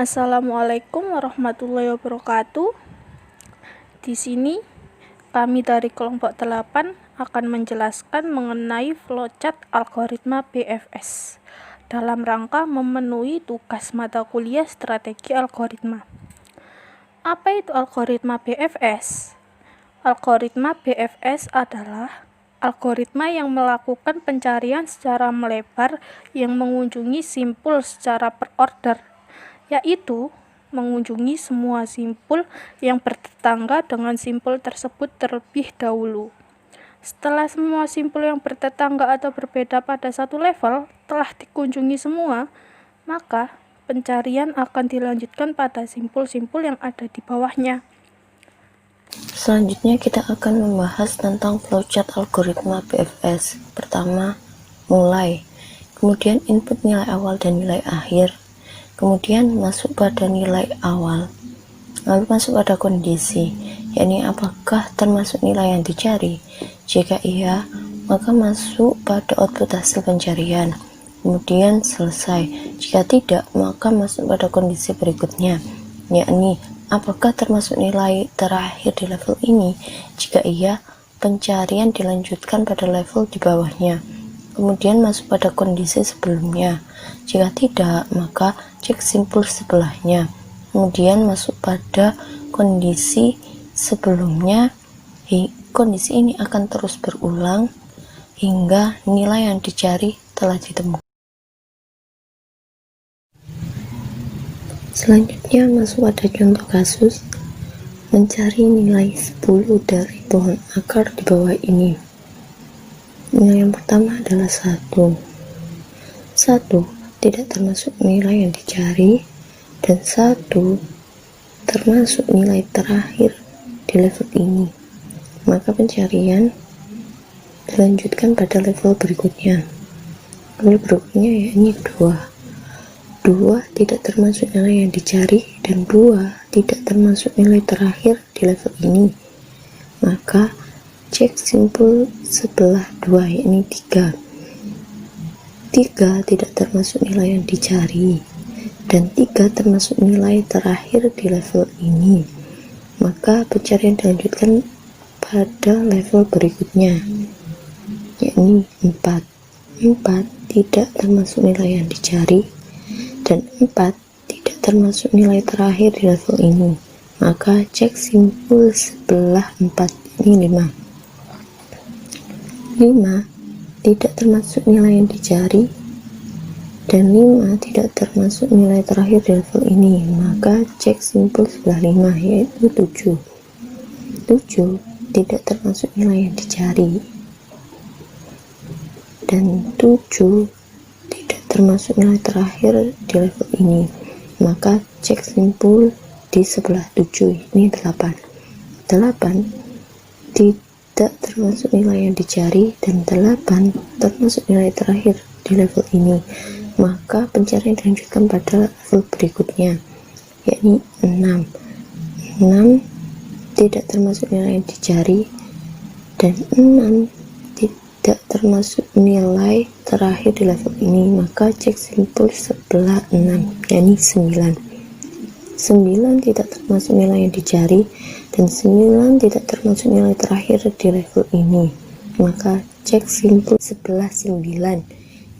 Assalamualaikum warahmatullahi wabarakatuh. Di sini kami dari kelompok 8 akan menjelaskan mengenai flowchart algoritma BFS dalam rangka memenuhi tugas mata kuliah strategi algoritma. Apa itu algoritma BFS? Algoritma BFS adalah algoritma yang melakukan pencarian secara melebar yang mengunjungi simpul secara per-order, yaitu mengunjungi semua simpul yang bertetangga dengan simpul tersebut terlebih dahulu. Setelah semua simpul yang bertetangga atau berbeda pada satu level telah dikunjungi semua, maka pencarian akan dilanjutkan pada simpul-simpul yang ada di bawahnya. Selanjutnya kita akan membahas tentang flowchart algoritma BFS. Pertama, mulai, kemudian input nilai awal dan nilai akhir, kemudian masuk pada nilai awal, lalu masuk pada kondisi, yakni apakah termasuk nilai yang dicari. Jika iya, maka masuk pada output hasil pencarian, kemudian selesai. Jika tidak, maka masuk pada kondisi berikutnya, yakni apakah termasuk nilai terakhir di level ini. Jika iya, pencarian dilanjutkan pada level di bawahnya, kemudian masuk pada kondisi sebelumnya. Jika tidak, maka cek simpul sebelahnya, kemudian masuk pada kondisi sebelumnya. Kondisi ini akan terus berulang hingga nilai yang dicari telah ditemukan. Selanjutnya masuk pada contoh kasus mencari nilai 10 dari pohon akar di bawah ini. Nilai yang pertama adalah 1. 1 tidak termasuk nilai yang dicari, dan 1 termasuk nilai terakhir di level ini. Maka pencarian dilanjutkan pada level berikutnya. Level berikutnya yakni 2. 2 tidak termasuk nilai yang dicari, dan 2 tidak termasuk nilai terakhir di level ini. Maka cek simpul sebelah 2 yakni 3. 3 tidak termasuk nilai yang dicari, dan 3 termasuk nilai terakhir di level ini. Maka pencarian dilanjutkan pada level berikutnya, yakni 4. 4 tidak termasuk nilai yang dicari, dan 4 tidak termasuk nilai terakhir di level ini. Maka cek simpul sebelah 4 ini 5. 5 tidak termasuk nilai yang dicari, dan 5 tidak termasuk nilai terakhir di level ini. Maka cek simpul sebelah 5 yaitu 7. 7 tidak termasuk nilai yang dicari, dan 7 tidak termasuk nilai terakhir di level ini. Maka cek simpul di sebelah 7 ini 8. 8 tidak termasuk nilai yang dicari, dan 8 termasuk nilai terakhir di level ini. Maka pencarian dilanjutkan pada level berikutnya, yakni 6. 6 tidak termasuk nilai yang dicari, dan 6 tidak termasuk nilai terakhir di level ini. Maka cek simpul sebelah 6 yakni 9. 9 tidak termasuk nilai yang dicari, dan 9 tidak termasuk nilai terakhir di level ini. Maka cek simpul sebelah 9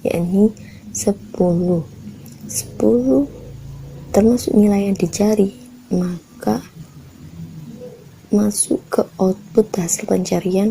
yakni 10. 10 termasuk nilai yang dicari, maka masuk ke output hasil pencarian